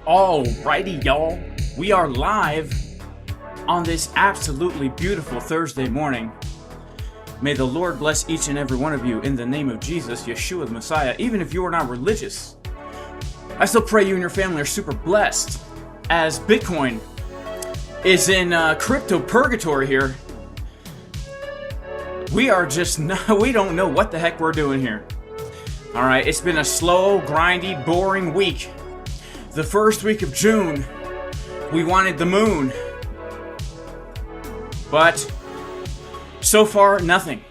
Alrighty, y'all. We are live on this absolutely beautiful Thursday morning. May the Lord bless each and every one of you in the name of Jesus, Yeshua the Messiah. Even if you are not religious, I still pray you and your family are super blessed, as Bitcoin is in crypto purgatory here. We are just we don't know what the heck we're doing here. Alright, it's been a slow, grindy, boring week. The first week of June, we wanted the moon. But so far, nothing.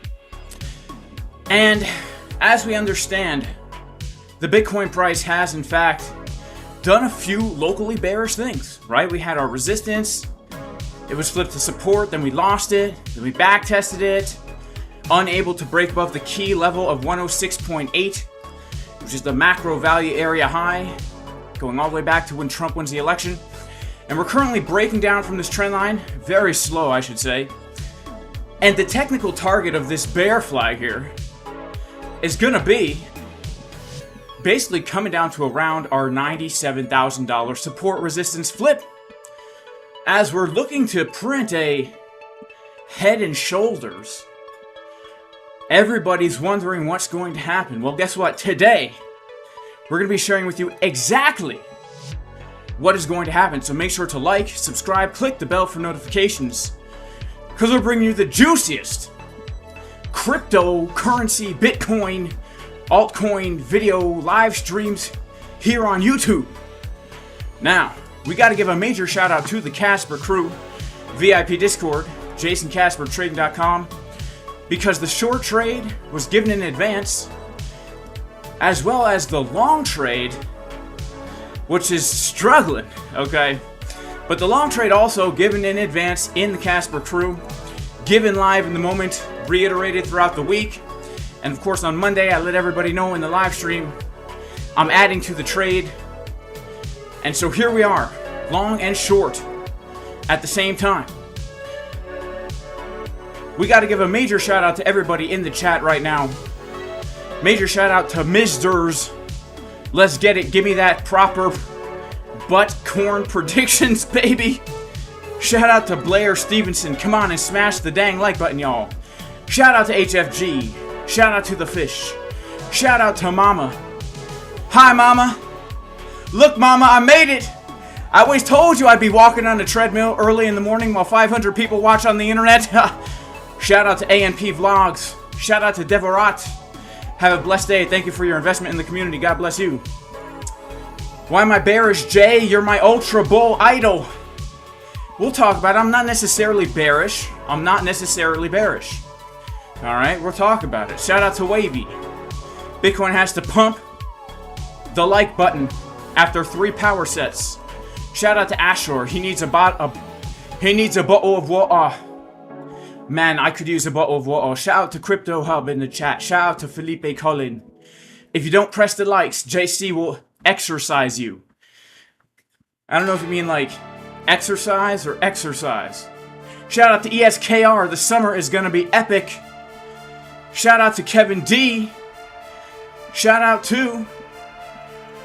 And as we understand, the Bitcoin price has in fact done a few locally bearish things, right? We had our resistance, it was flipped to support, then we lost it, then we back tested it, unable to break above the key level of 106.8, which is the macro value area high, going all the way back to when Trump wins the election. And we're currently breaking down from this trend line, very slow I should say. And the technical target of this bear flag here is gonna be basically coming down to around our $97,000 support resistance flip, as we're looking to print a head and shoulders. Everybody's wondering what's going to happen. Well, guess what? Today, we're going to be sharing with you exactly what is going to happen. So make sure to like, subscribe, click the bell for notifications, because we're bringing you the juiciest cryptocurrency, Bitcoin, altcoin video live streams here on YouTube. Now, we got to give a major shout out to the Casper crew, VIP Discord, jasoncaspertrading.com, because the short trade was given in advance, as well as the long trade, which is struggling, okay? But the long trade also given in advance in the Casper crew, given live in the moment, reiterated throughout the week. And of course on Monday, I let everybody know in the live stream, I'm adding to the trade. And so here we are, long and short at the same time. We got to give a major shout out to everybody in the chat right now. Major shout out to Misters. Let's get it. Give me that proper butt corn predictions, baby. Shout out to Blair Stevenson. Come on and smash the dang like button, y'all. Shout out to HFG. Shout out to the fish. Shout out to Mama. Hi, Mama. Look, Mama, I made it. I always told you I'd be walking on the treadmill early in the morning while 500 people watch on the internet. Shout out to ANP Vlogs. Shout out to Devorat. Have a blessed day. Thank you for your investment in the community. God bless you. Why am I bearish, Jay? You're my Ultra Bull idol. We'll talk about it. I'm not necessarily bearish. I'm not necessarily bearish. Alright, we'll talk about it. Shout out to Wavy. Bitcoin has to pump the like button after 3 power sets. Shout out to Ashore. He needs a bottle of water. Man, I could use a bottle of water. Shout out to Crypto Hub in the chat. Shout out to Felipe Collin. If you don't press the likes, JC will exercise you. I don't know if you mean like exercise or exercise. Shout out to ESKR. The summer is going to be epic. Shout out to Kevin D. Shout out to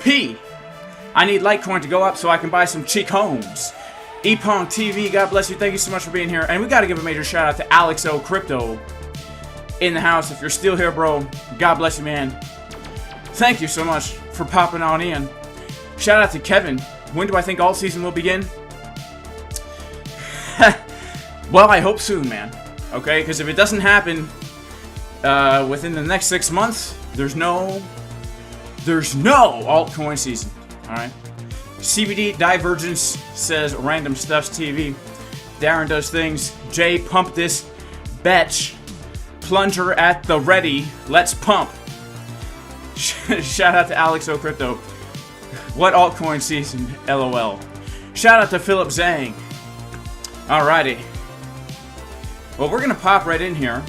P. I need Litecoin to go up so I can buy some cheek homes. Epong TV, God bless you. Thank you so much for being here. And we got to give a major shout out to Alex O Crypto in the house. If you're still here, bro, God bless you, man. Thank you so much for popping on in. Shout out to Kevin. When do I think alt season will begin? Well, I hope soon, man. Okay, because if it doesn't happen within the next 6 months, there's no altcoin season. All right. CBD Divergence says Random Stuffs TV. Darren does things. Jay, pump this betch. Plunger at the ready. Let's pump. Shout out to Alex O Crypto. What altcoin season? LOL. Shout out to Philip Zhang. Alrighty. Well, we're gonna pop right in here,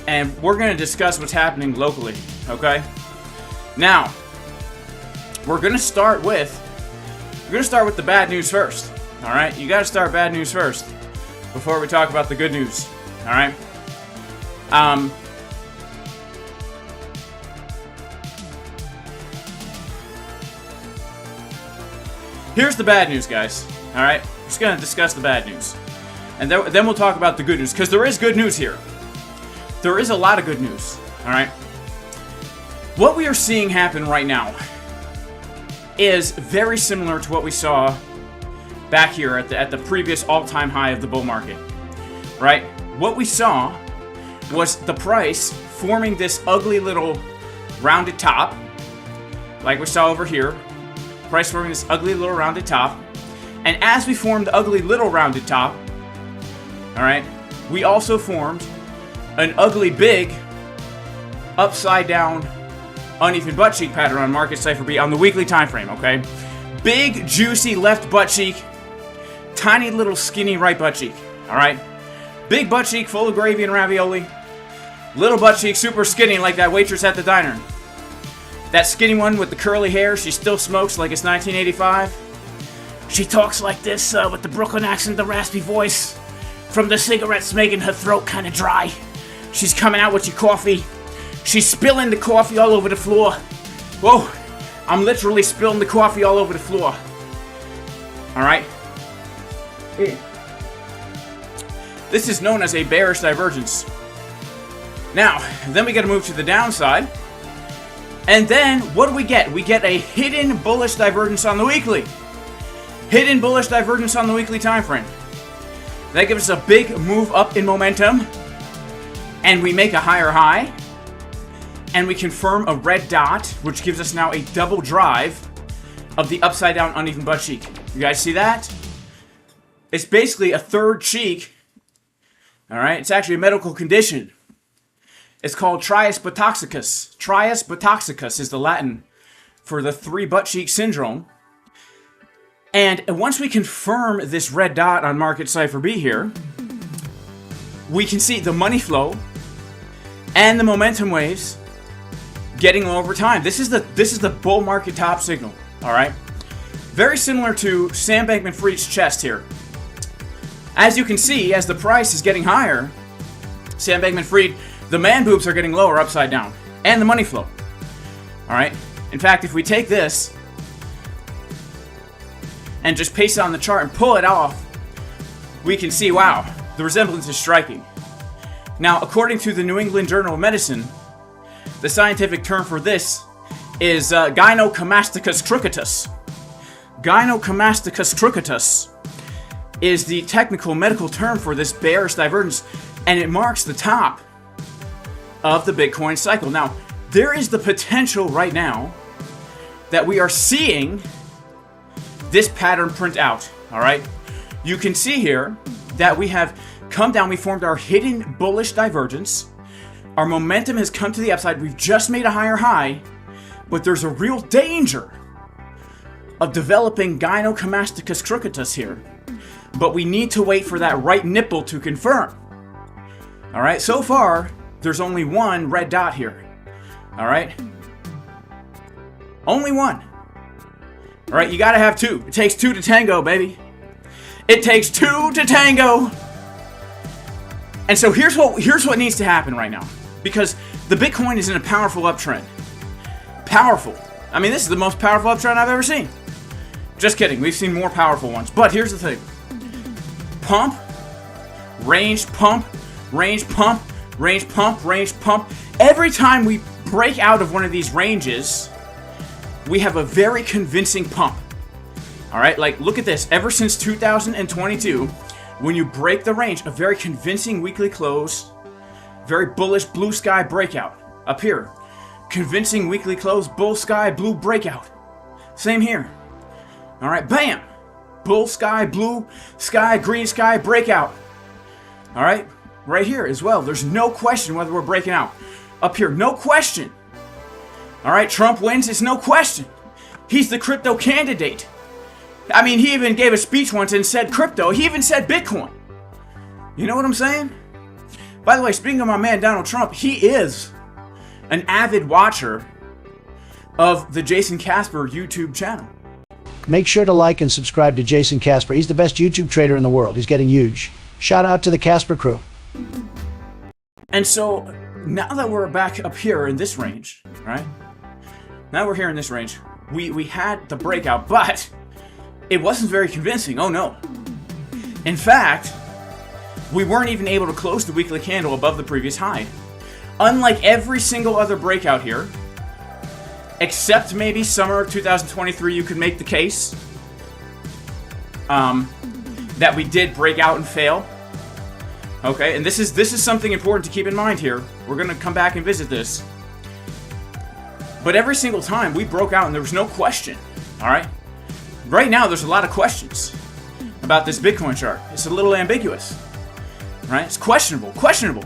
and we're gonna discuss what's happening locally. Okay. Now, we're gonna start with the bad news first. All right, you gotta start bad news first before we talk about the good news. All right. here's the bad news, guys. All right, we're just gonna discuss the bad news, and then we'll talk about the good news, because there is good news here. There is a lot of good news. All right, what we are seeing happen right now is very similar to what we saw back here at the previous all-time high of the bull market. Right? What we saw was the price forming this ugly little rounded top, like we saw over here. Price forming this ugly little rounded top. And as we formed the ugly little rounded top, alright, we also formed an ugly big upside down uneven butt cheek pattern on market Cipher B on the weekly time frame, okay? Big juicy left butt cheek, tiny little skinny right butt cheek, alright? Big butt cheek full of gravy and ravioli. Little butt cheek super skinny like that waitress at the diner. That skinny one with the curly hair, she still smokes like it's 1985. She talks like this with the Brooklyn accent, the raspy voice. From the cigarettes making her throat kind of dry. She's coming out with your coffee. She's spilling the coffee all over the floor. Whoa, I'm literally spilling the coffee all over the floor. Alright? This is known as a bearish divergence. Now, then we gotta move to the downside. And then, what do we get? We get a hidden bullish divergence on the weekly. Hidden bullish divergence on the weekly time frame. That gives us a big move up in momentum. And we make a higher high. And we confirm a red dot, which gives us now a double drive of the upside down uneven butt cheek. You guys see that? It's basically a third cheek. Alright, it's actually a medical condition. It's called trias butoxicus. Trias butoxicus is the Latin for the three butt cheek syndrome. And once we confirm this red dot on market Cipher B here, we can see the money flow and the momentum waves getting low over time. This is the bull market top signal. All right, very similar to Sam Bankman-Fried's chest here. As you can see, as the price is getting higher, Sam Bankman-Fried, the man boobs are getting lower upside down, and the money flow. All right. In fact, if we take this and just paste it on the chart and pull it off, we can see, wow, the resemblance is striking. Now, according to the New England Journal of Medicine, the scientific term for this is gynecomasticus crooked. Gynecomasticus crooked is the technical medical term for this bearish divergence, and it marks the top of the Bitcoin cycle. Now, there is the potential right now that we are seeing this pattern print out, all right? You can see here that we have come down, we formed our hidden bullish divergence. Our momentum has come to the upside. We've just made a higher high, but there's a real danger of developing gynecomasticus crooked here. But we need to wait for that right nipple to confirm. All right, so far, there's only one red dot here. All right? Only one. All right, you gotta have two. It takes two to tango, baby. It takes two to tango. And so here's what needs to happen right now. Because the Bitcoin is in a powerful uptrend. Powerful. I mean, this is the most powerful uptrend I've ever seen. Just kidding, we've seen more powerful ones. But here's the thing. Pump, range, pump, range, pump, range, pump, range, pump. Every time we break out of one of these ranges, we have a very convincing pump. All right, like look at this. Ever since 2022, when you break the range, a very convincing weekly close, very bullish blue sky breakout. Up here, convincing weekly close, bull sky, blue breakout. Same here. All right, bam. Bull sky, blue sky, green sky, breakout. All right, right here as well. There's no question whether we're breaking out. Up here, no question. All right, Trump wins, it's no question. He's the crypto candidate. I mean, he even gave a speech once and said crypto. He even said Bitcoin. You know what I'm saying? By the way, speaking of my man Donald Trump, he is an avid watcher of the Jason Casper YouTube channel. Make sure to like and subscribe to Jason Casper. He's the best YouTube trader in the world. He's getting huge. Shout out to the Casper crew. And so, now that we're back up here in this range, right? Now we're here in this range. We had the breakout, but it wasn't very convincing. Oh no. In fact, we weren't even able to close the weekly candle above the previous high. Unlike every single other breakout here, except maybe summer of 2023, you could make the case that we did break out and fail. Okay, and this is something important to keep in mind here. We're going to come back and visit this. But every single time we broke out and there was no question, all right? Right now there's a lot of questions about this Bitcoin chart. It's a little ambiguous, right? It's questionable.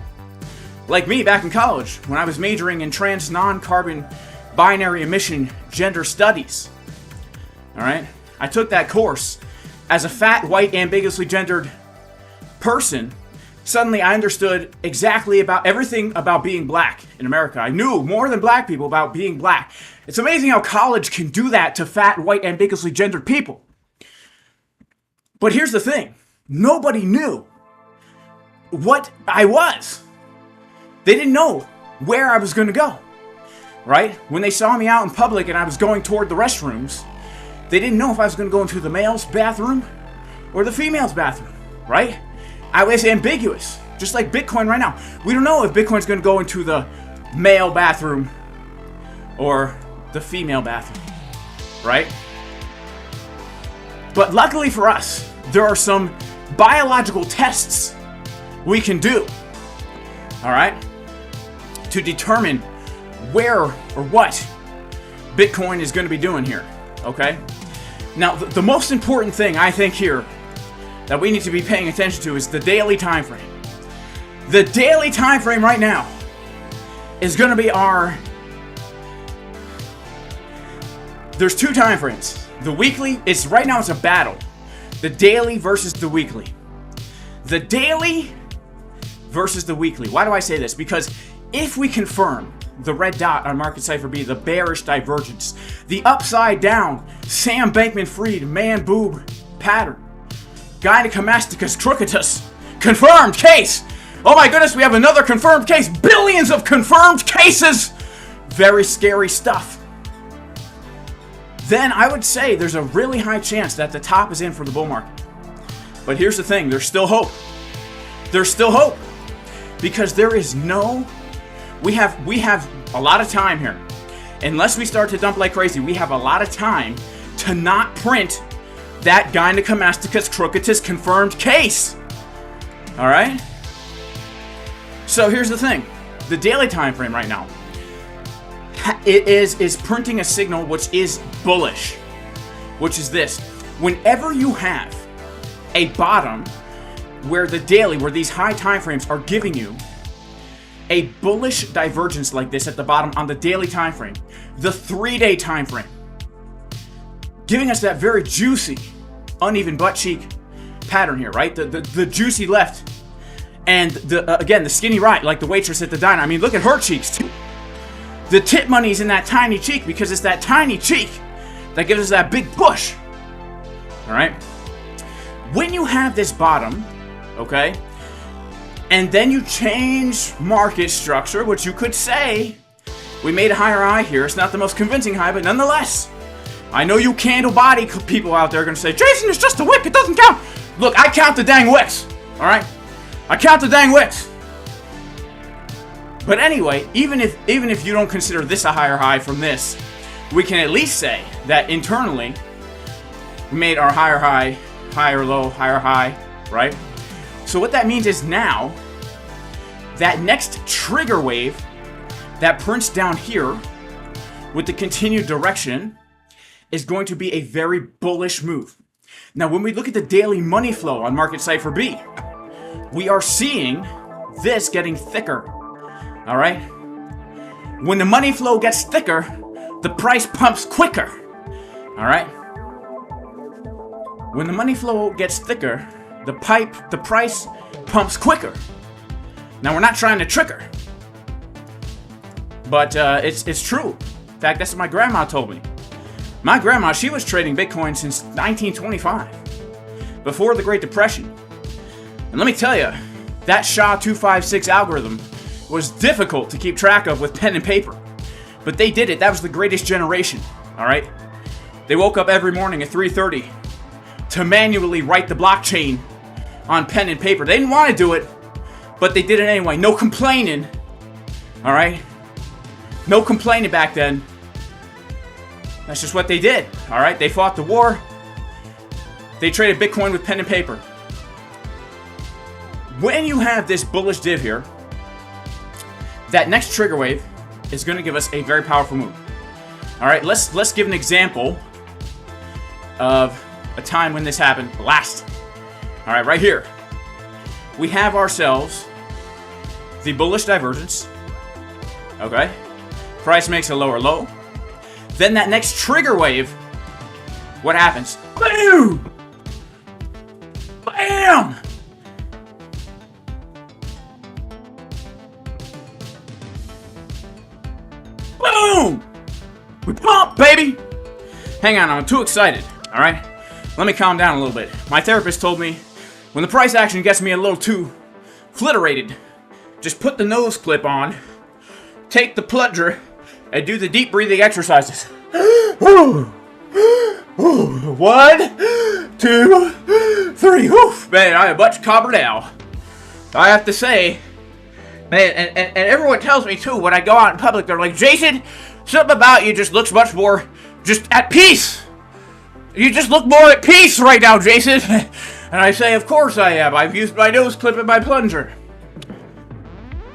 Like me back in college when I was majoring in trans non-carbon binary emission gender studies, all right? I took that course as a fat, white, ambiguously gendered person. Suddenly I understood exactly about everything about being black in America. I knew more than black people about being black. It's amazing how college can do that to fat, white, ambiguously gendered people. But here's the thing. Nobody knew what I was. They didn't know where I was going to go, right? When they saw me out in public and I was going toward the restrooms, they didn't know if I was going to go into the male's bathroom or the female's bathroom, right? I was ambiguous, just like Bitcoin right now. We don't know if Bitcoin's going to go into the male bathroom or the female bathroom, right? But luckily for us, there are some biological tests we can do, all right, to determine where or what Bitcoin is going to be doing here, okay? Now, the most important thing I think here that we need to be paying attention to is the daily time frame. The daily time frame right now is going to be there's two time frames. The weekly is right now it's a battle. The daily versus the weekly. The daily versus the weekly. Why do I say this? Because if we confirm the red dot on Market Cipher B, the bearish divergence, the upside down Sam Bankman-Fried man boob pattern, Gynecomasticus crooked, confirmed case. Oh my goodness, we have another confirmed case. Billions of confirmed cases. Very scary stuff. Then I would say there's a really high chance that the top is in for the bull market. But here's the thing, there's still hope. There's still hope. Because there is we have a lot of time here. Unless we start to dump like crazy, we have a lot of time to not print that Gynecomasticus crooked confirmed case. All right? So here's the thing. The daily time frame right now, it is printing a signal which is bullish, which is this. Whenever you have a bottom where these high time frames are giving you a bullish divergence like this at the bottom on the daily time frame, the 3-day time frame, giving us that very juicy, uneven butt cheek pattern here, right? The juicy left, and the skinny right, like the waitress at the diner. I mean, look at her cheeks too. The tip money's in that tiny cheek because it's that tiny cheek that gives us that big push. All right. When you have this bottom, okay, and then you change market structure, which you could say we made a higher high here. It's not the most convincing high, but nonetheless. I know you candle body people out there are going to say, Jason, it's just a wick, it doesn't count. Look, I count the dang wicks, all right? I count the dang wicks. But anyway, even if you don't consider this a higher high from this, we can at least say that internally, we made our higher high, higher low, higher high, right? So what that means is now, that next trigger wave that prints down here with the continued direction is going to be a very bullish move. Now, when we look at the daily money flow on Market Cipher B, we are seeing this getting thicker, all right? When the money flow gets thicker, the price pumps quicker, all right? When the money flow gets thicker, the price pumps quicker. Now, we're not trying to trick her, but it's true. In fact, that's what my grandma told me. My grandma, she was trading Bitcoin since 1925, before the Great Depression. And let me tell you, that SHA-256 algorithm was difficult to keep track of with pen and paper. But they did it. That was the greatest generation, all right? They woke up every morning at 3:30 to manually write the blockchain on pen and paper. They didn't want to do it, but they did it anyway. No complaining. All right? No complaining back then. That's just what they did. All right? They fought the war. They traded Bitcoin with pen and paper. When you have this bullish div here, that next trigger wave is going to give us a very powerful move. All right, let's give an example of a time when this happened last. All right, right here. We have ourselves the bullish divergence. Okay. Price makes a lower low. Then that next trigger wave, what happens? Boom! Bam! Boom! We pump, baby! Hang on, I'm too excited, alright? Let me calm down a little bit. My therapist told me, when the price action gets me a little too flitterated, just put the nose clip on, take the plunger, and do the deep breathing exercises. 1, 2, 3. Oof, man, I am much calmer now. I have to say, man, and everyone tells me too when I go out in public, they're like, Jason, something about you just looks much more just at peace. You just look more at peace right now, Jason. And I say, of course I am. I've used my nose clip and my plunger.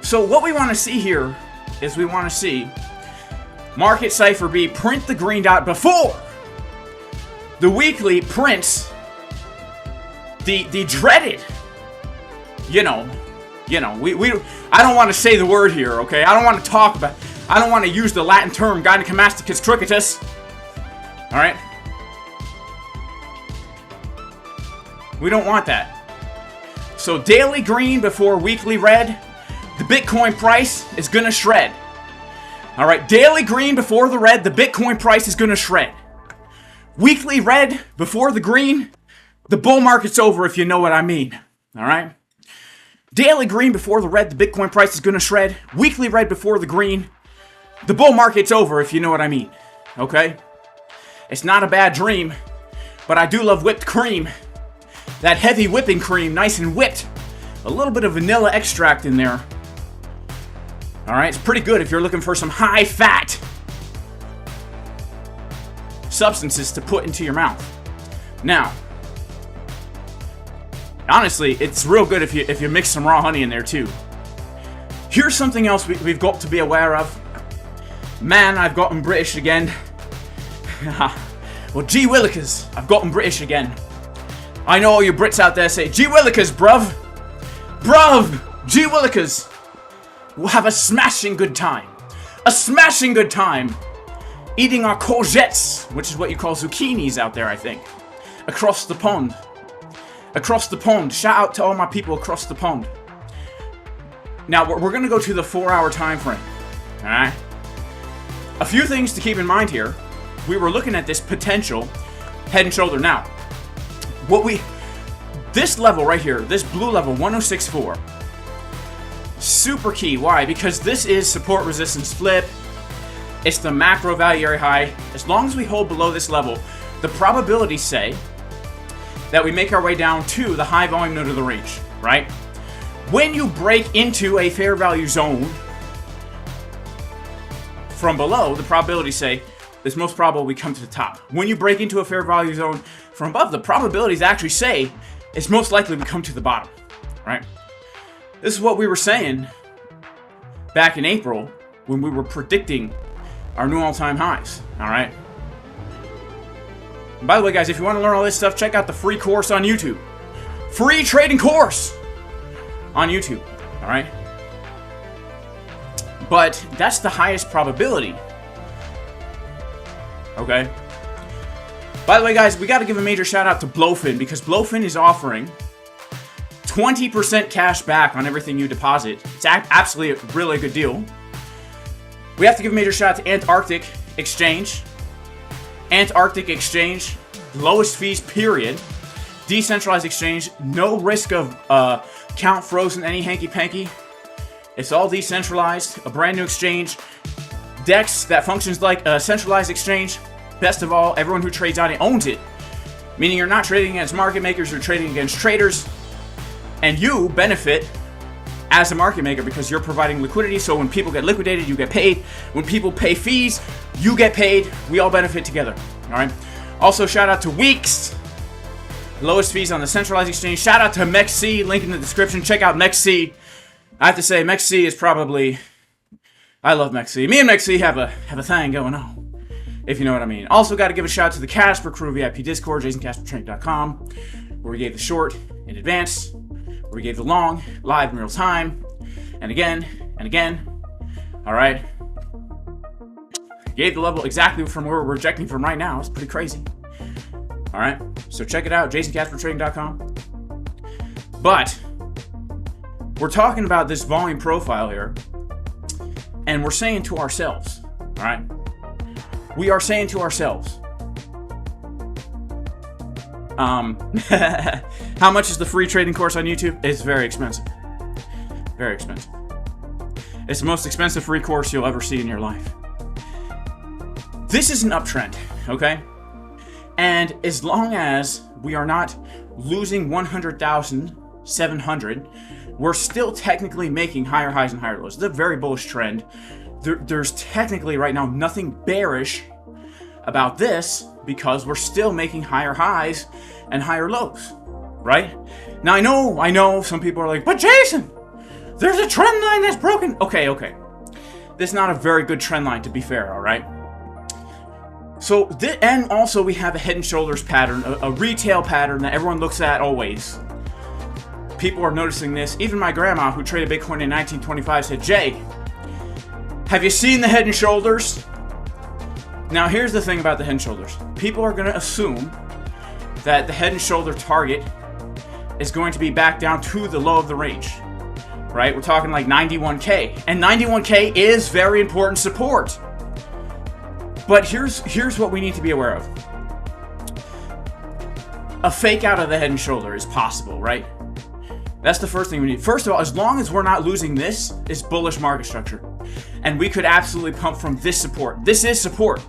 So what we want to see here is we want to see market Cipher B print the green dot before the weekly prints the dreaded, we I don't want to say the word here, okay? I don't want to talk about, I don't want to use the Latin term gynecomasticus crooked. All right? We don't want that. So daily green before weekly red, the Bitcoin price is going to shred. All right, daily green before the red, the Bitcoin price is going to shred. Weekly red before the green, the bull market's over, if you know what I mean. All right? Daily green before the red, the Bitcoin price is going to shred. Weekly red before the green, the bull market's over, if you know what I mean. Okay? It's not a bad dream, but I do love whipped cream. That heavy whipping cream, nice and whipped. A little bit of vanilla extract in there. Alright, it's pretty good if you're looking for some high-fat substances to put into your mouth. Now, honestly, it's real good if you mix some raw honey in there too. Here's something else we've got to be aware of. Man, I've gotten British again. Well, gee willikers, I've gotten British again. I know all you Brits out there say, gee willikers, bruv. Bruv, gee willikers. We'll have a smashing good time. A smashing good time eating our courgettes, which is what you call zucchinis out there, I think. Across the pond. Across the pond. Shout out to all my people across the pond. Now, we're going to go to the 4-hour time frame. Alright? A few things to keep in mind here. We were looking at this potential head and shoulder. Now, this level right here, this blue level, 1064, super key. Why? Because this is support resistance flip. It's the macro value area high. As long as we hold below this level, the probabilities say that we make our way down to the high volume node of the range, right? When you break into a fair value zone from below, the probabilities say it's most probable we come to the top. When you break into a fair value zone from above, the probabilities actually say it's most likely we come to the bottom, right? This is what we were saying back in April when we were predicting our new all-time highs, all right? And by the way, guys, if you want to learn all this stuff, check out the free course on YouTube. Free trading course on YouTube, all right? But that's the highest probability, okay? By the way, guys, we got to give a major shout out to BLOFIN because BLOFIN is offering 20% cash back on everything you deposit. It's absolutely a really good deal. We have to give a major shout out to ANTARCTIC Exchange. ANTARCTIC Exchange, lowest fees, period. Decentralized exchange, no risk of account frozen, any hanky-panky. It's all decentralized, a brand new exchange. DEX that functions like a centralized exchange. Best of all, everyone who trades on it owns it. Meaning you're not trading against market makers, you're trading against traders. And you benefit as a market maker because you're providing liquidity. So when people get liquidated, you get paid. When people pay fees, you get paid. We all benefit together. All right. Also, shout out to WEEX. Lowest fees on the centralized exchange. Shout out to MEXC. Link in the description. Check out MEXC. I have to say, MEXC is probably... I love MEXC. Me and MEXC have a thing going on, if you know what I mean. Also, got to give a shout out to the Casper Crew VIP Discord, jasonstratham.com, where we gave the short in advance, where we gave the long live in real time, and again, and again. All right. Gave the level exactly from where we're rejecting from right now. It's pretty crazy. All right. So check it out, jasonstratham.com. But we're talking about this volume profile here, and we're saying to ourselves, all right? We are saying to ourselves, how much is the free trading course on YouTube? It's very expensive. Very expensive. It's the most expensive free course you'll ever see in your life. This is an uptrend, okay? And as long as we are not losing 100,700, we're still technically making higher highs and higher lows. It's a very bullish trend. There's technically right now nothing bearish about this because we're still making higher highs and higher lows, right? Now, I know some people are like, but Jason, there's a trend line that's broken. Okay. This is not a very good trend line, to be fair, all right? So, and also we have a head and shoulders pattern, a retail pattern that everyone looks at always. People are noticing this. Even my grandma, who traded Bitcoin in 1925, said, Jay, have you seen the head and shoulders? Now, here's the thing about the head and shoulders. People are going to assume that the head and shoulder target is going to be back down to the low of the range, right? We're talking like 91K. And 91K is very important support. But here's what we need to be aware of. A fake out of the head and shoulder is possible, right? That's the first thing we need. First of all, as long as we're not losing this, is bullish market structure. And we could absolutely pump from this support. This is support.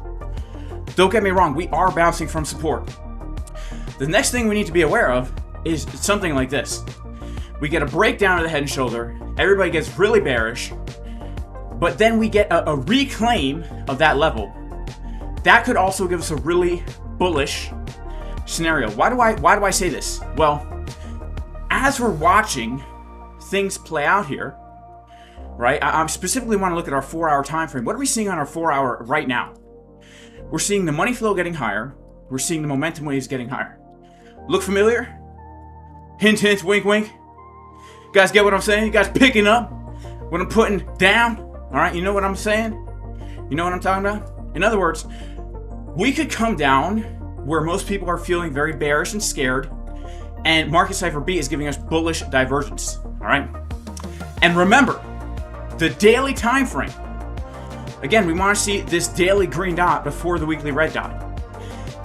Don't get me wrong, we are bouncing from support. The next thing we need to be aware of is something like this. We get a breakdown of the head and shoulder, everybody gets really bearish, but then we get a reclaim of that level. That could also give us a really bullish scenario. Why do I say this? Well, as we're watching things play out here, right? I specifically want to look at our 4-hour time frame. What are we seeing on our 4-hour right now? We're seeing the money flow getting higher. We're seeing the momentum waves getting higher. Look familiar? Hint, hint, wink, wink. You guys get what I'm saying? You guys picking up what I'm putting down? All right, you know what I'm saying? You know what I'm talking about? In other words, we could come down where most people are feeling very bearish and scared, and market Cipher B is giving us bullish divergence, all right? And remember, the daily time frame. Again, we want to see this daily green dot before the weekly red dot.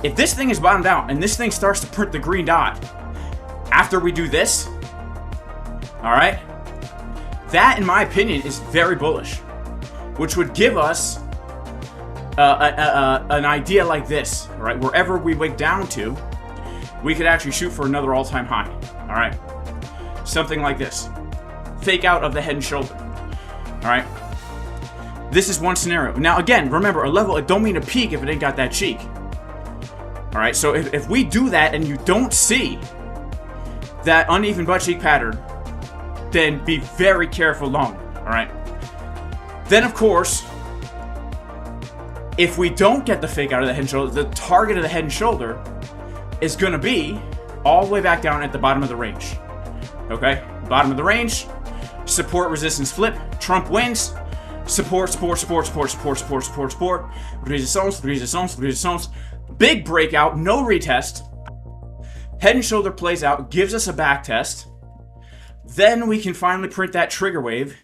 If this thing is bottomed out and this thing starts to print the green dot after we do this, all right, that, in my opinion, is very bullish, which would give us an idea like this, all right? Wherever we wick down to, we could actually shoot for another all-time high, all right? Something like this. Fake out of the head and shoulder, all right? This is one scenario. Now, again, remember, a level, it don't mean a peak if it ain't got that cheek, all right? So if we do that and you don't see that uneven butt cheek pattern, then be very careful long, all right? Then, of course, if we don't get the fake out of the head and shoulder, the target of the head and shoulder is going to be all the way back down at the bottom of the range. Okay? Bottom of the range, support, resistance, flip, Trump wins, support, resistance, big breakout, no retest, head and shoulder plays out, gives us a back test, then we can finally print that trigger wave.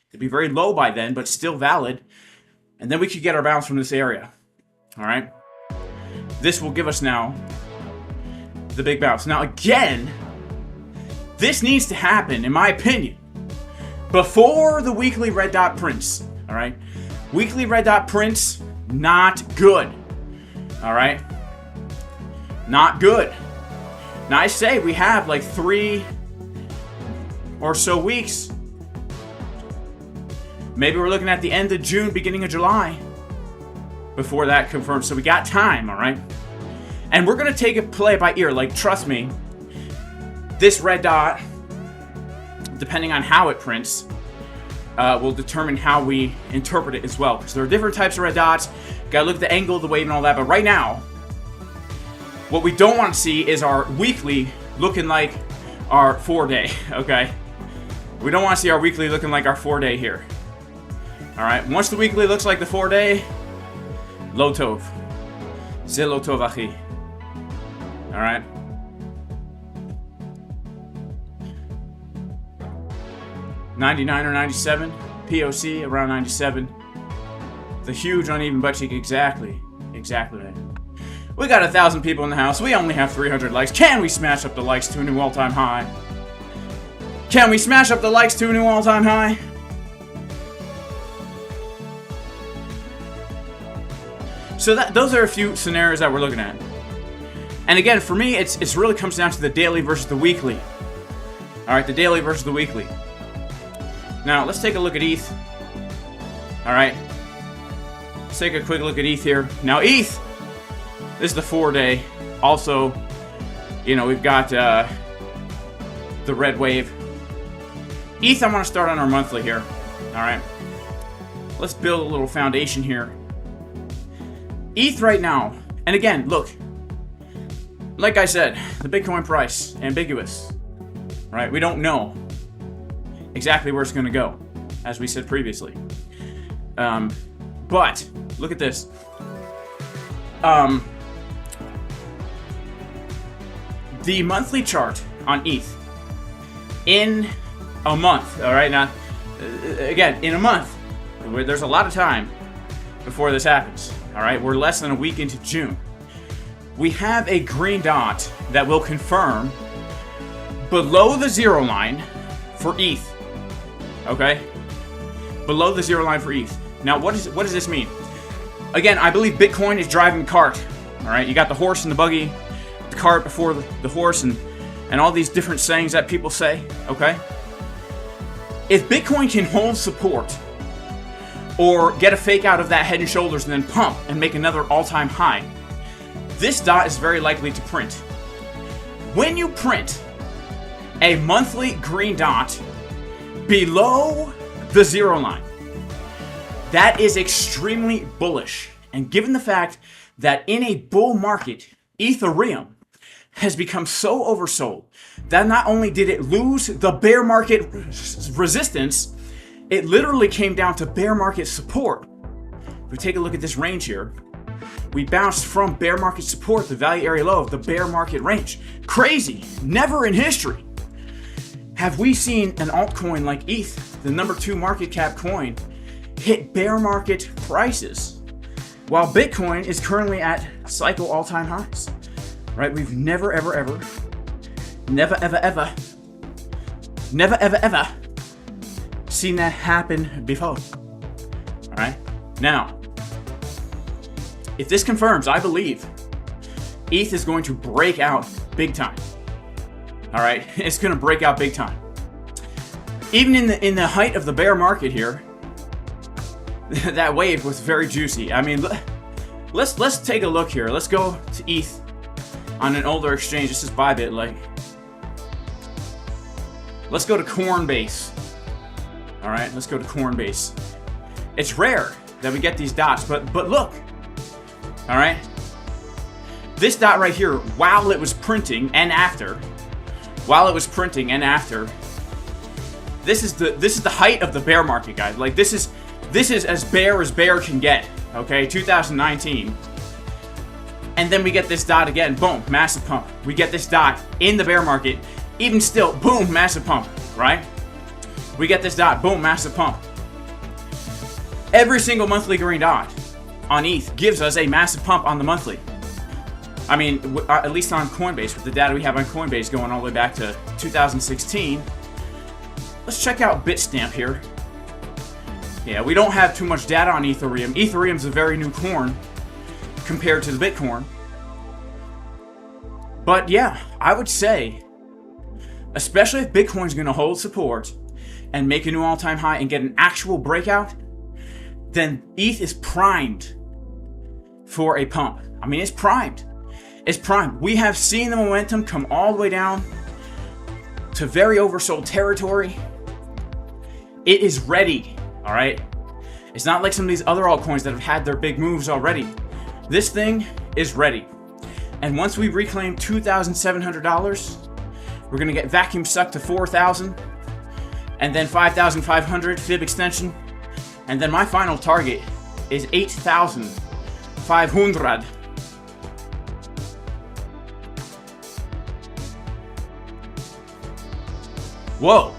It'd be very low by then, but still valid. And then we could get our bounce from this area. All right? This will give us now the big bounce. Now, again, this needs to happen, in my opinion, before the weekly red dot prints. All right? Weekly red dot prints, not good. All right? Not good. Now I say we have like 3 or so weeks. Maybe we're looking at the end of June, beginning of July before that confirms. So we got time, all right? And we're going to take it play by ear. Like, trust me, this red dot, depending on how it prints, will determine how we interpret it as well. Because there are different types of red dots. Got to look at the angle of the wave and all that. But right now, what we don't want to see is our weekly looking like our 4-day, okay? We don't want to see our weekly looking like our 4-day here. All right, once the weekly looks like the 4-day, lo tov. Ze lo tov achi. All right. $99 or $97. POC around 97. The huge uneven butt cheek, exactly. Exactly right. We got 1,000 people in the house. We only have 300 likes. Can we smash up the likes to a new all-time high? Can we smash up the likes to a new all-time high? So those are a few scenarios that we're looking at. And again, for me, it really comes down to the daily versus the weekly. All right, the daily versus the weekly. Now, let's take a look at ETH. All right. Let's take a quick look at ETH here. Now, ETH, this is the 4-day. Also, you know, we've got the red wave. ETH, I want to start on our monthly here. All right. Let's build a little foundation here. ETH right now, and again, look, like I said, the Bitcoin price, ambiguous, right? We don't know exactly where it's going to go, as we said previously. But, look at this. The monthly chart on ETH in a month, all right? Now, again, in a month, there's a lot of time before this happens. All right, we're less than a week into June. We have a green dot that will confirm below the 0 line for ETH. Okay? Below the 0 line for ETH. Now, what does this mean? Again, I believe Bitcoin is driving the cart. All right, you got the horse and the buggy, the cart before the horse, and all these different sayings that people say. Okay? If Bitcoin can hold support, or get a fake out of that head and shoulders and then pump and make another all-time high, this dot is very likely to print. When you print a monthly green dot below the 0 line, that is extremely bullish. And given the fact that in a bull market, Ethereum has become so oversold that not only did it lose the bear market resistance, it literally came down to bear market support. If we take a look at this range here, we bounced from bear market support, the value area low of the bear market range. Crazy. Never in history have we seen an altcoin like ETH, the number 2 market cap coin, hit bear market prices, while Bitcoin is currently at cycle all-time highs. Right? We've never, ever, ever, never, ever, ever, never, ever, ever seen that happen before. All right. Now, if this confirms, I believe ETH is going to break out big time. All right, it's going to break out big time. Even in the height of the bear market here, that wave was very juicy. I mean, let's take a look here. Let's go to ETH on an older exchange. This is Bitget. Like, let's go to Coinbase. All right, let's go to Coinbase. It's rare that we get these dots, but look. All right, this dot right here, while it was printing and after, this is the height of the bear market, guys. Like, this is as bear can get. Okay, 2019, and then we get this dot again. Boom, massive pump. We get this dot in the bear market. Even still, boom, massive pump. Right? We get this dot, boom, massive pump. Every single monthly green dot on ETH gives us a massive pump on the monthly. I mean, at least on Coinbase, with the data we have on Coinbase going all the way back to 2016. Let's check out Bitstamp here. Yeah, we don't have too much data on Ethereum. Ethereum's a very new coin compared to the Bitcoin. But yeah, I would say, especially if Bitcoin's going to hold support and make a new all-time high and get an actual breakout, then ETH is primed for a pump. I mean, it's primed. It's primed. We have seen the momentum come all the way down to very oversold territory. It is ready, all right? It's not like some of these other altcoins that have had their big moves already. This thing is ready. And once we reclaim $2,700, we're gonna get vacuum sucked to 4,000, and then 5,500 fib extension, and then my final target is 8,500. Whoa.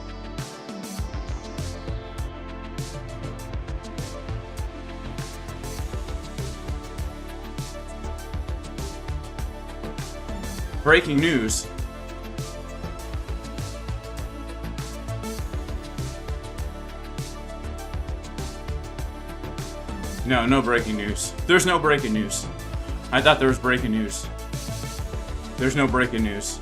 Breaking news. No, no breaking news. There's no breaking news. I thought there was breaking news. There's no breaking news.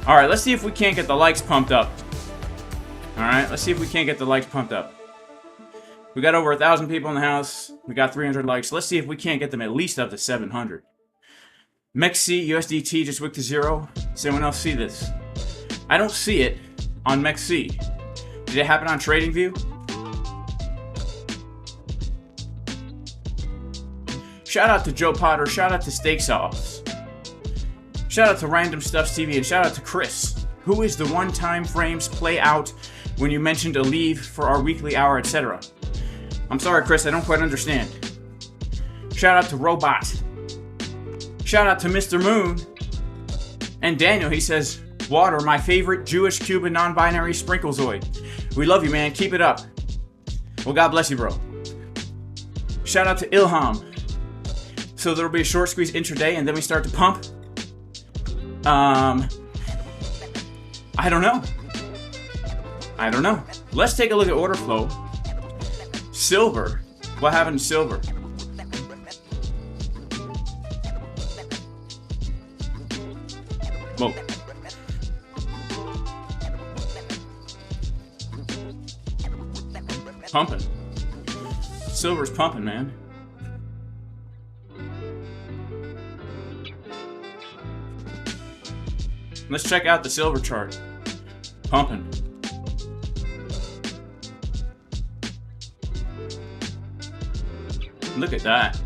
Alright, let's see if we can't get the likes pumped up. Alright, let's see if we can't get the likes pumped up. We got over 1,000 people in the house. We got 300 likes. Let's see if we can't get them at least up to 700. MEXC USDT just wicked to 0. Does anyone else see this? I don't see it on MEXC. Did it happen on TradingView? Shout out to Joe Potter. Shout out to Steak Sauce. Shout out to Random Stuffs TV, and shout out to Chris. Who is the one-time frames play out when you mentioned a leave for our weekly hour, etc.? I'm sorry, Chris, I don't quite understand. Shout out to Robot. Shout out to Mr. Moon. And Daniel, he says, Water, my favorite Jewish Cuban non-binary sprinklezoid. We love you, man. Keep it up. Well, God bless you, bro. Shout out to Ilham. So there'll be a short squeeze intraday, and then we start to pump. I don't know. I don't know. Let's take a look at order flow. Silver. What happened to silver? Whoa. Pumping. Silver's pumping, man. Let's check out the silver chart. Pumping. Look at that.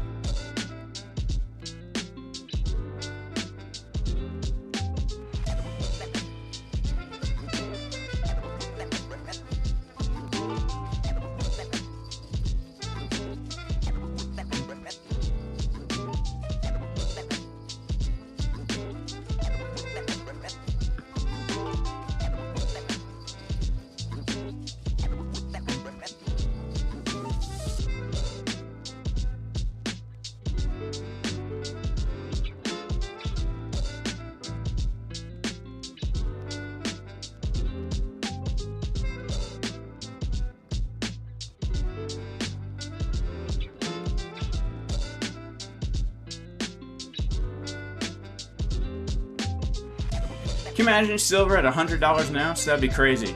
Can you imagine silver at $100 an ounce? That'd be crazy.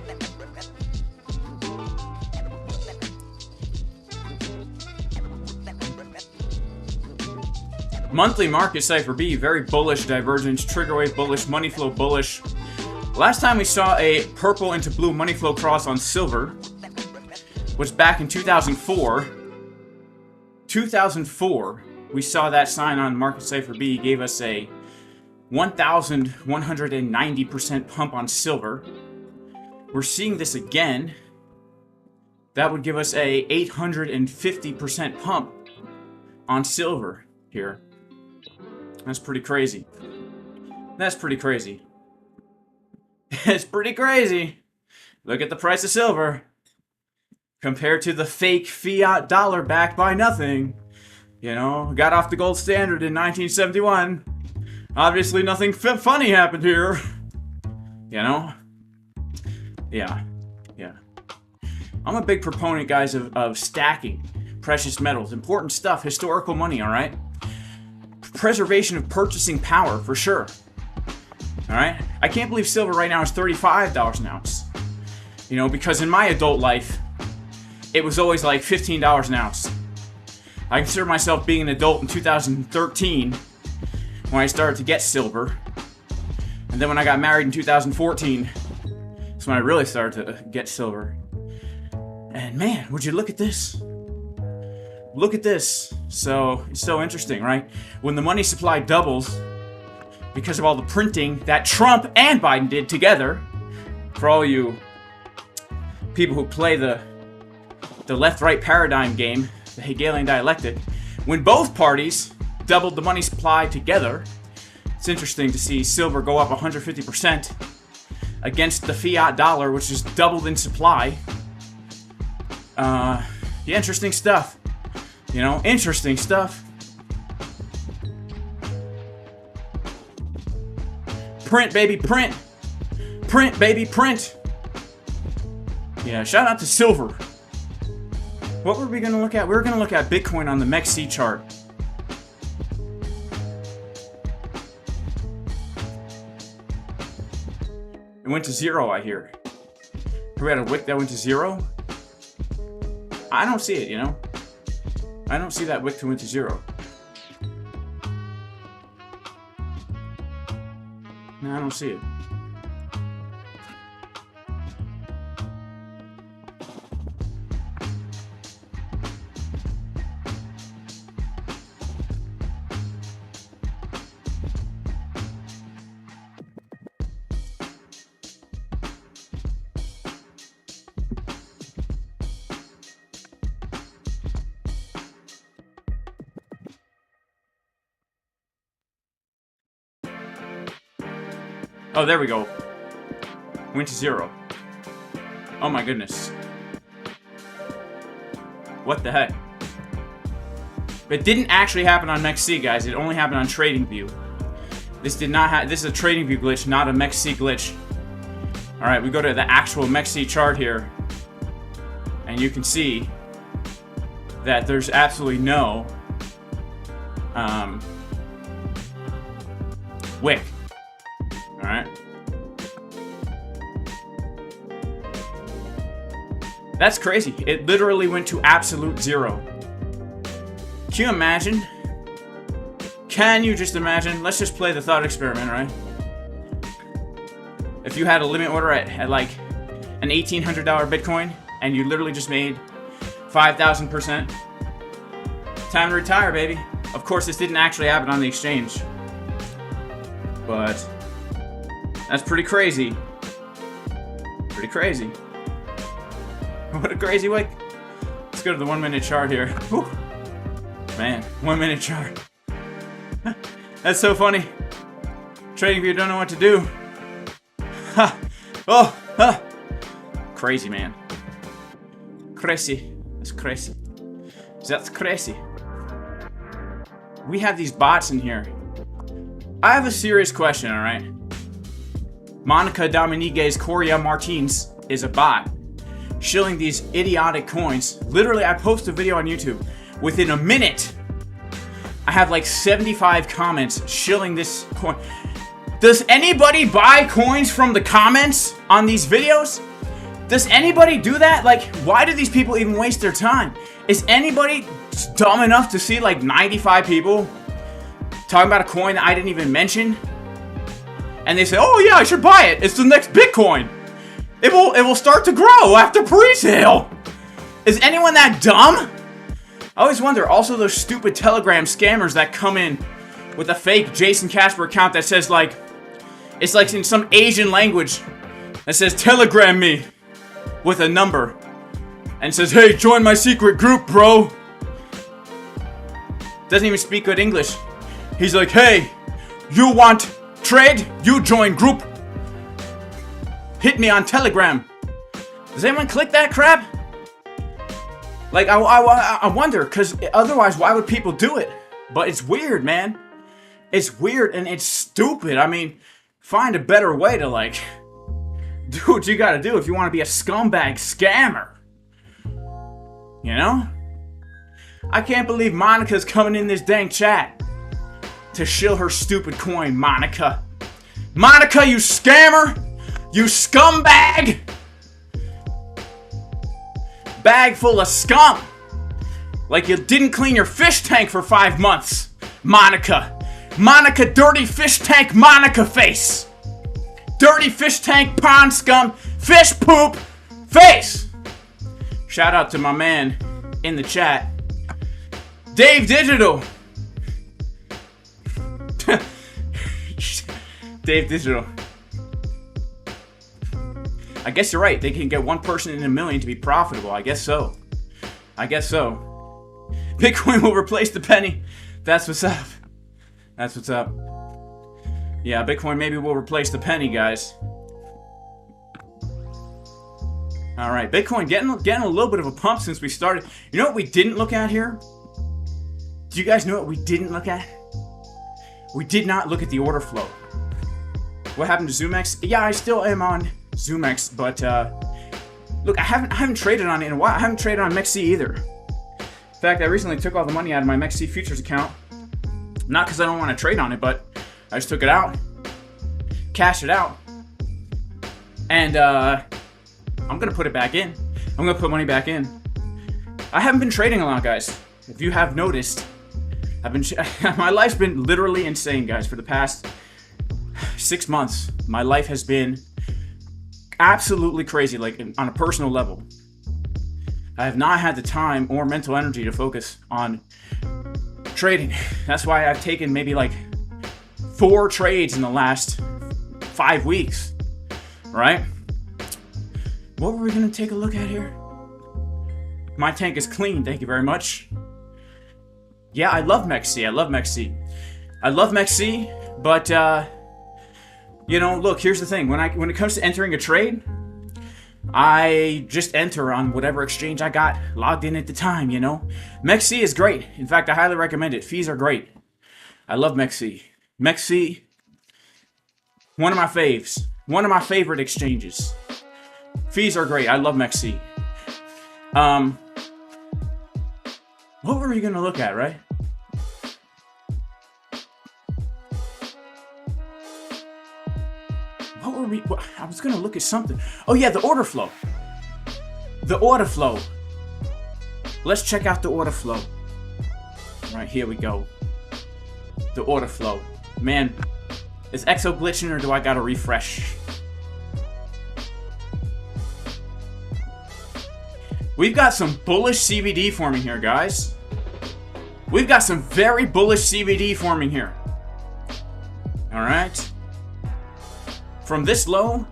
Monthly market Cipher B, very bullish divergence, trigger wave bullish, money flow bullish. Last time we saw a purple into blue money flow cross on silver was back in 2004. 2004, we saw that sign on market Cipher B, gave us a 1,190% pump on silver. We're seeing this again. That would give us a 850% pump on silver here. That's pretty crazy. That's pretty crazy. It's pretty crazy. Look at the price of silver compared to the fake fiat dollar backed by nothing. You know, got off the gold standard in 1971. Obviously nothing funny happened here. You know? Yeah. I'm a big proponent, guys, of stacking precious metals. Important stuff. Historical money, alright? Preservation of purchasing power, for sure. Alright? I can't believe silver right now is $35 an ounce. You know, because in my adult life, it was always like $15 an ounce. I consider myself being an adult in 2013 when I started to get silver. And then when I got married in 2014, that's when I really started to get silver. And man, would you look at this? Look at this. So, it's so interesting, right? When the money supply doubles, because of all the printing that Trump and Biden did together, for all you people who play the left-right paradigm game, the Hegelian dialectic, when both parties doubled the money supply together, it's interesting to see silver go up 150% against the fiat dollar, which is doubled in supply. Yeah, interesting stuff. You know, interesting stuff. Print, baby, print. Print, baby, print. Yeah, shout out to silver. What were we going to look at? We were going to look at Bitcoin on the MEXC chart. It went to 0, I hear. We had a wick that went to 0? I don't see it, you know? I don't see that wick to went to 0. No, I don't see it. Oh, there we go. Went to 0. Oh my goodness. What the heck? It didn't actually happen on MEXC, guys. It only happened on TradingView. This did not have. This is a TradingView glitch, not a MEXC glitch. All right, we go to the actual MEXC chart here, and you can see that there's absolutely no wick. Alright. That's crazy. It literally went to absolute 0. Can you imagine? Can you just imagine? Let's just play the thought experiment, right? If you had a limit order at like an $1,800 Bitcoin and you literally just made 5,000%, time to retire, baby. Of course, this didn't actually happen on the exchange, but that's pretty crazy. Pretty crazy. What a crazy week. Let's go to the 1 minute chart here. Whew. Man, 1 minute chart. That's so funny. TradingView don't know what to do. Ha. Oh. Ha. Crazy, man. Crazy. That's crazy. That's crazy. We have these bots in here. I have a serious question, alright? Monica Dominguez Correa Martins is a bot shilling these idiotic coins. Literally, I post a video on YouTube. Within a minute, I have like 75 comments shilling this coin. Does anybody buy coins from the comments on these videos? Does anybody do that? Like, why do these people even waste their time? Is anybody dumb enough to see like 95 people talking about a coin that I didn't even mention? And they say, oh yeah, I should buy it. It's the next Bitcoin. It will start to grow after pre-sale. Is anyone that dumb? I always wonder. Also, those stupid Telegram scammers that come in with a fake Jason Casper account that says like, it's like in some Asian language that says Telegram me with a number and says, hey, join my secret group, bro. Doesn't even speak good English. He's like, hey, you want trade? You join group. Hit me on Telegram. Does anyone click that crap? Like, I wonder, because otherwise, why would people do it? But it's weird, man. It's weird and it's stupid. I mean, find a better way to, like, Do what you gotta do if you want to be a scumbag scammer. You know? I can't believe Monica's coming in this dang chat to shill her stupid coin, Monica. Monica, you scammer! You scumbag! Bag full of scum! Like you didn't clean your fish tank for 5 months, Monica. Monica, dirty fish tank, Monica face. Dirty fish tank, pond scum, fish poop, face. Shout out to my man in the chat, Dave Digital. Dave Digital. I guess you're right. They can get one person in a million to be profitable. I guess so. I guess so. Bitcoin will replace the penny. That's what's up. That's what's up. Yeah, Bitcoin maybe will replace the penny, guys. All right, Bitcoin getting a little bit of a pump since we started. You know what we didn't look at here? Do you guys know what we didn't look at? We did not look at the order flow. What happened to ZoomX? Yeah, I still am on ZoomX, but look, I haven't traded on it in a while. I haven't traded on MEXC either. In fact, I recently took all the money out of my MEXC futures account. Not because I don't want to trade on it, but I just took it out, cashed it out, and I'm gonna put it back in. I'm gonna put money back in. I haven't been trading a lot, guys. If you have noticed, my life's been literally insane, guys. For the past 6 months, my life has been absolutely crazy, like on a personal level. I have not had the time or mental energy to focus on trading. That's why I've taken maybe like 4 trades in the last 5 weeks, right? What were we gonna take a look at here? My tank is clean, thank you very much. Yeah, I love MEXC. I love MEXC. I love MEXC, but you know, look, here's the thing. When it comes to entering a trade, I just enter on whatever exchange I got logged in at the time, you know? MEXC is great. In fact, I highly recommend it. Fees are great. I love MEXC. MEXC, one of my faves. One of my favorite exchanges. Fees are great. I love MEXC. What were we gonna look at, right? I was gonna look at something. Oh yeah, the order flow. The order flow. Let's check out the order flow. Right, here we go. The order flow. Man, is Exo glitching or do I gotta refresh? We've got some bullish CBD forming here, guys. We've got some very bullish CBD forming here. Alright. From this low,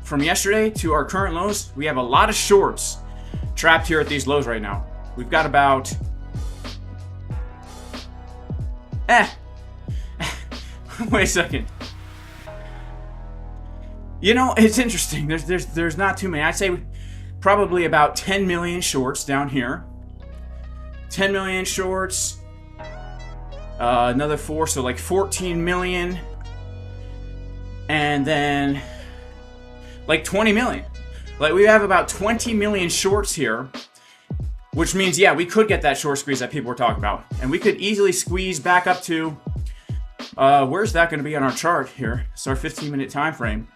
from yesterday to our current lows, we have a lot of shorts trapped here at these lows right now. We've got about... Wait a second. You know, it's interesting. There's not too many. I'd say probably about 10 million shorts down here. 10 million shorts. Another 4, so like 14 million. And then like 20 million. Like we have about 20 million shorts here. Which means, yeah, we could get that short squeeze that people were talking about. And we could easily squeeze back up to... where's that going to be on our chart here? It's our 15-minute time frame.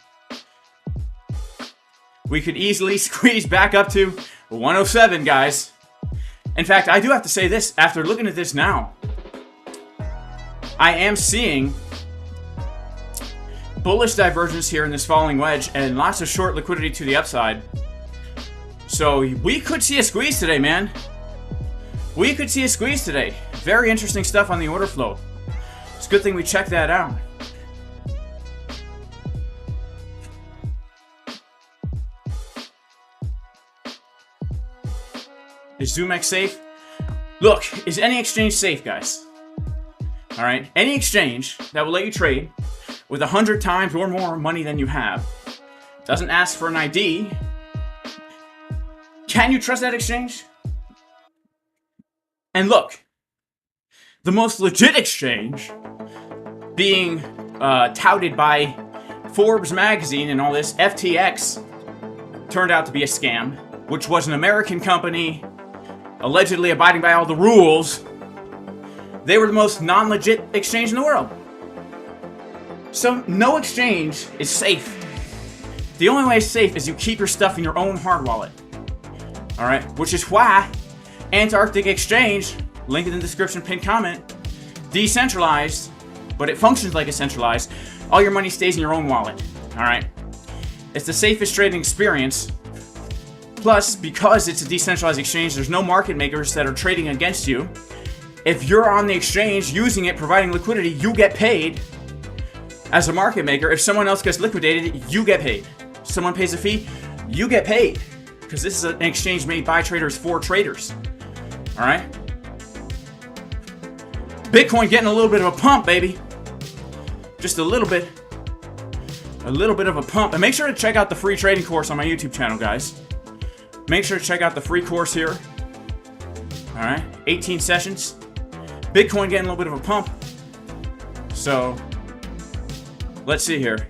We could easily squeeze back up to 107, guys. In fact, I do have to say this. After looking at this now, I am seeing bullish divergence here in this falling wedge and lots of short liquidity to the upside. So we could see a squeeze today, man. We could see a squeeze today. Very interesting stuff on the order flow. It's a good thing we checked that out. Is ZoomX safe? Look, is any exchange safe, guys? Alright, any exchange that will let you trade with 100 times or more money than you have, doesn't ask for an ID, can you trust that exchange? And look, the most legit exchange being touted by Forbes magazine and all this, FTX turned out to be a scam, which was an American company allegedly abiding by all the rules. They were the most non-legit exchange in the world. So no exchange is safe. The only way it's safe is you keep your stuff in your own hard wallet. Alright, which is why Antarctic Exchange, link in the description, pinned comment, decentralized, but it functions like a centralized. All your money stays in your own wallet. Alright? It's the safest trading experience. Plus, because it's a decentralized exchange, there's no market makers that are trading against you. If you're on the exchange using it, providing liquidity, you get paid as a market maker. If someone else gets liquidated, you get paid. Someone pays a fee, you get paid. Because this is an exchange made by traders for traders. Alright? Bitcoin getting a little bit of a pump, baby. Just a little bit. A little bit of a pump. And make sure to check out the free trading course on my YouTube channel, guys. Make sure to check out the free course here. Alright? 18 sessions. Bitcoin getting a little bit of a pump. So, let's see here.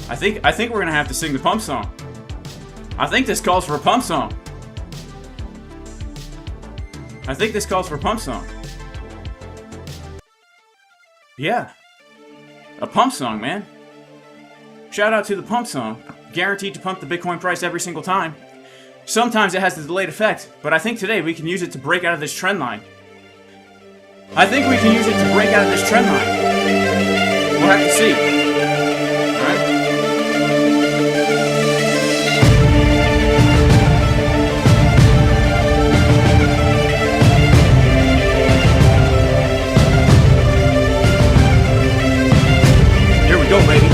I think we're gonna have to sing the pump song. I think this calls for a pump song. I think this calls for a pump song. Yeah. A pump song, man. Shout out to the pump song. Guaranteed to pump the Bitcoin price every single time. Sometimes it has the delayed effect, but I think today we can use it to break out of this trend line. I think we can use it to break out of this trend line. We'll have to see. Alright? Here we go, baby.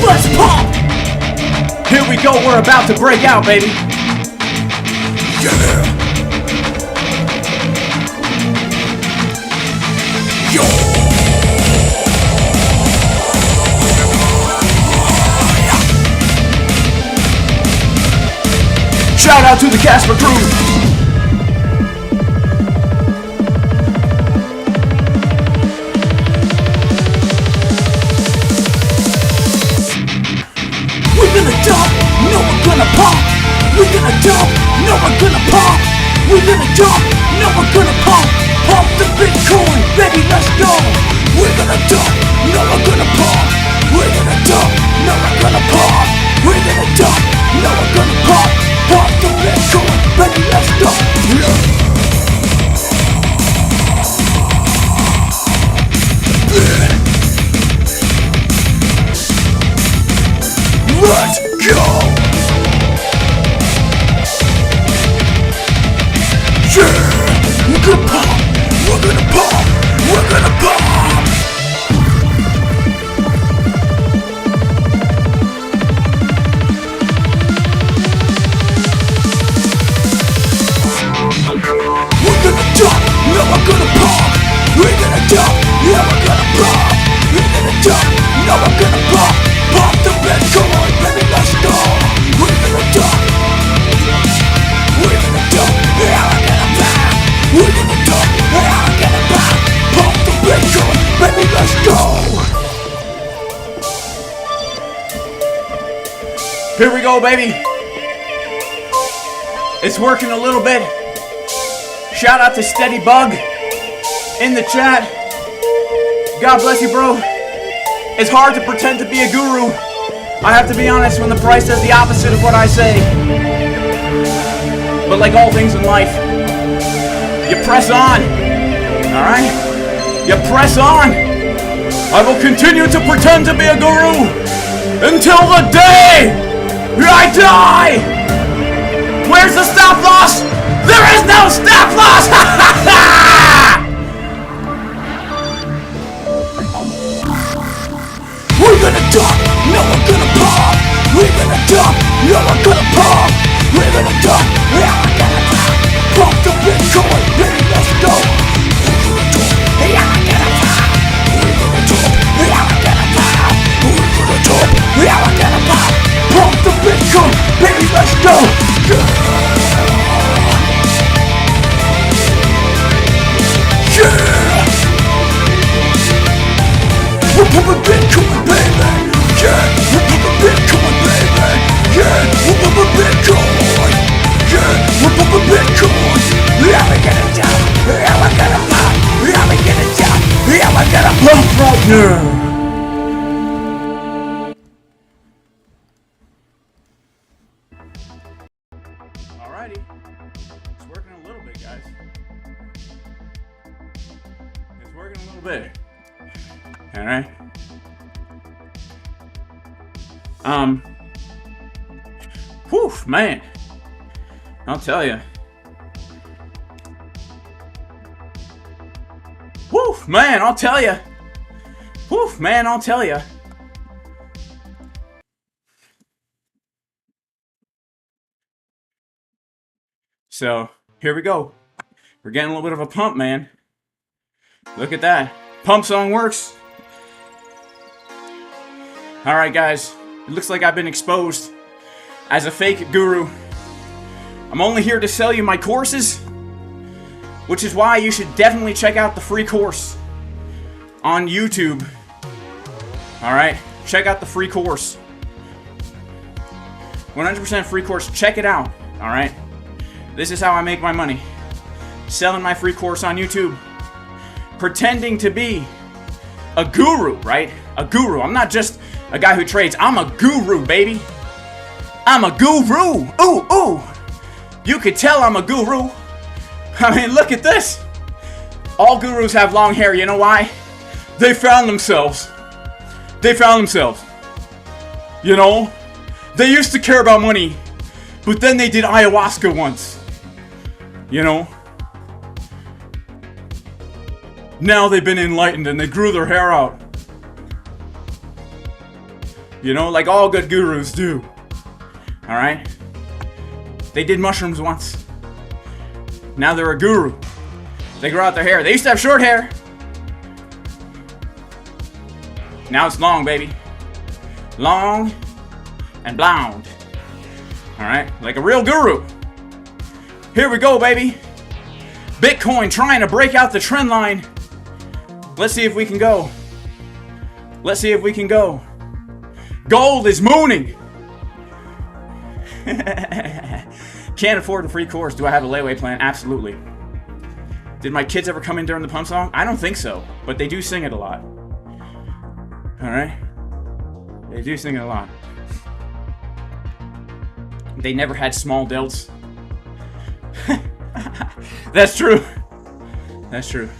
Let's pump! Here we go, we're about to break out, baby. Yeah! Yo! Shout out to the Casper crew! We're gonna dump, no we're gonna pump. We're gonna dump, no we're gonna pump. We're gonna dump, no we're gonna pump. Pump the Bitcoin, baby, let's go. We're gonna dump, no we're gonna pump. We're gonna dump, no we're gonna pump. We're gonna dump, no we're gonna pump. Pump the Bitcoin, baby, let's go. Let's go! Yeah! We're gonna pump! We're gonna pump! We're gonna pump! We're gonna dump! No, we're gonna pump! We're gonna dump! Yeah, we're gonna pump! We're gonna dump! No, we're gonna pump! Pump the Bitcoin, baby, let's go! We're gonna dump! We're gonna dump! Yeah, we're gonna pump! We're gonna dump! Yeah, we're gonna pump! Pump the Bitcoin, baby, let's go! Here we go, baby! It's working a little bit. Shout out to Steady Bug in the chat. God bless you, bro. It's hard to pretend to be a guru. I have to be honest when the price says the opposite of what I say. But like all things in life, you press on. Alright? You press on. I will continue to pretend to be a guru until the day I die. Where's the stop loss? There is no stop loss! We're gonna dump, no we're gonna pump. We're gonna dump, no we're gonna pump. We're gonna dump, yeah we're gonna pump. Pump the Bitcoin, baby, let's go. We're gonna dump, yeah we're gonna pump. We're gonna dump, yeah we're gonna pump. We're gonna dump, yeah we're gonna pump. Pump the Bitcoin, baby, let's go. Yeah. course. Am I gonna die? Am I gonna pop? Am I gonna die? Am I gonna pump right now? Alrighty. It's working a little bit, guys. It's working a little bit. Alright. Whew, man. I'll tell you. Whew, man, I'll tell you. Whew, man, I'll tell you. So, here we go. We're getting a little bit of a pump, man. Look at that. Pump song works. Alright, guys. It looks like I've been exposed as a fake guru. I'm only here to sell you my courses, which is why you should definitely check out the free course on YouTube. Alright? Check out the free course. 100% free course. Check it out. Alright? This is how I make my money. Selling my free course on YouTube. Pretending to be a guru, right? A guru. I'm not just a guy who trades. I'm a guru, baby. I'm a guru. Ooh, ooh. You could tell I'm a guru. I mean, look at this. All gurus have long hair. You know why? They found themselves. They found themselves. You know? They used to care about money, but then they did ayahuasca once. You know? Now they've been enlightened and they grew their hair out. You know, like all good gurus do. Alright? They did mushrooms once. Now they're a guru. They grow out their hair. They used to have short hair. Now it's long, baby. Long and blonde. Alright? Like a real guru. Here we go, baby. Bitcoin trying to break out the trend line. Let's see if we can go. Let's see if we can go. Gold is mooning. Can't afford the free course. Do I have a layaway plan? Absolutely. Did my kids ever come in during the pump song? I don't think so, but they do sing it a lot. Alright? They do sing it a lot. They never had small delts. That's true. That's true.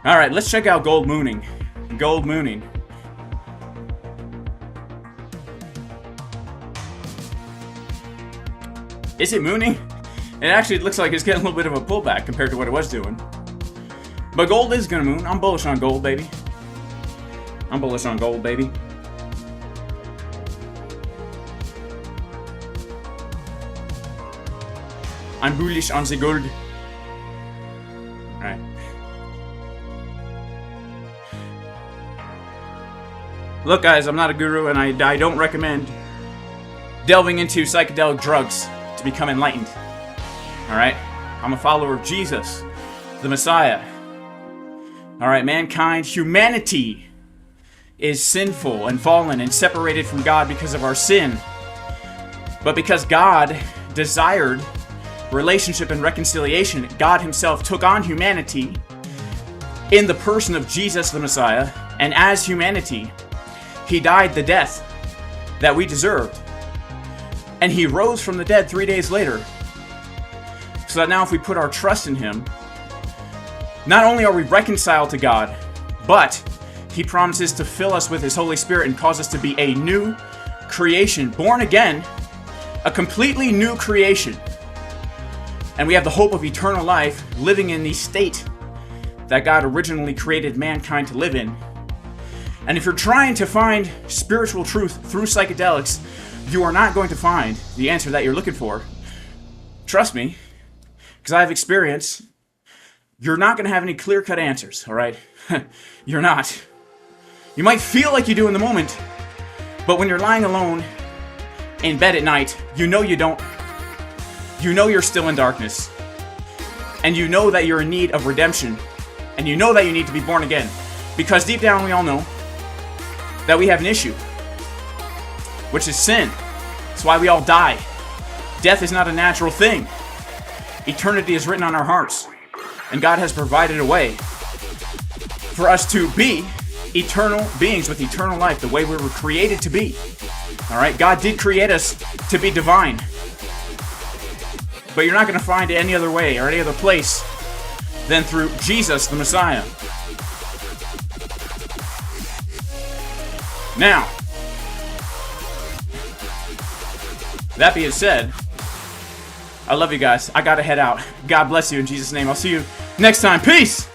Alright, let's check out gold mooning. Gold mooning. Is it mooning? It actually looks like it's getting a little bit of a pullback compared to what it was doing. But gold is gonna moon. I'm bullish on gold, baby. I'm bullish on gold, baby. I'm bullish on the gold. Alright. Look, guys, I'm not a guru, and I don't recommend delving into psychedelic drugs to become enlightened. Alright? I'm a follower of Jesus, the Messiah. Alright, mankind, humanity is sinful and fallen and separated from God because of our sin. But because God desired relationship and reconciliation, God himself took on humanity in the person of Jesus the Messiah, and as humanity, he died the death that we deserved. And he rose from the dead 3 days later. So that now if we put our trust in him, not only are we reconciled to God, but he promises to fill us with his Holy Spirit and cause us to be a new creation, born again, a completely new creation. And we have the hope of eternal life, living in the state that God originally created mankind to live in. And if you're trying to find spiritual truth through psychedelics, you are not going to find the answer that you're looking for. Trust me, because I have experience. You're not going to have any clear-cut answers, all right? You're not. You might feel like you do in the moment, but when you're lying alone in bed at night, you know you don't. You know you're still in darkness. And you know that you're in need of redemption. And you know that you need to be born again. Because deep down we all know that we have an issue, which is sin. That's why we all die. Death is not a natural thing. Eternity is written on our hearts. And God has provided a way for us to be eternal beings with eternal life, the way we were created to be. Alright, God did create us to be divine. But you're not going to find it any other way or any other place than through Jesus, the Messiah. Now, that being said, I love you guys. I gotta head out. God bless you in Jesus' name. I'll see you next time. Peace!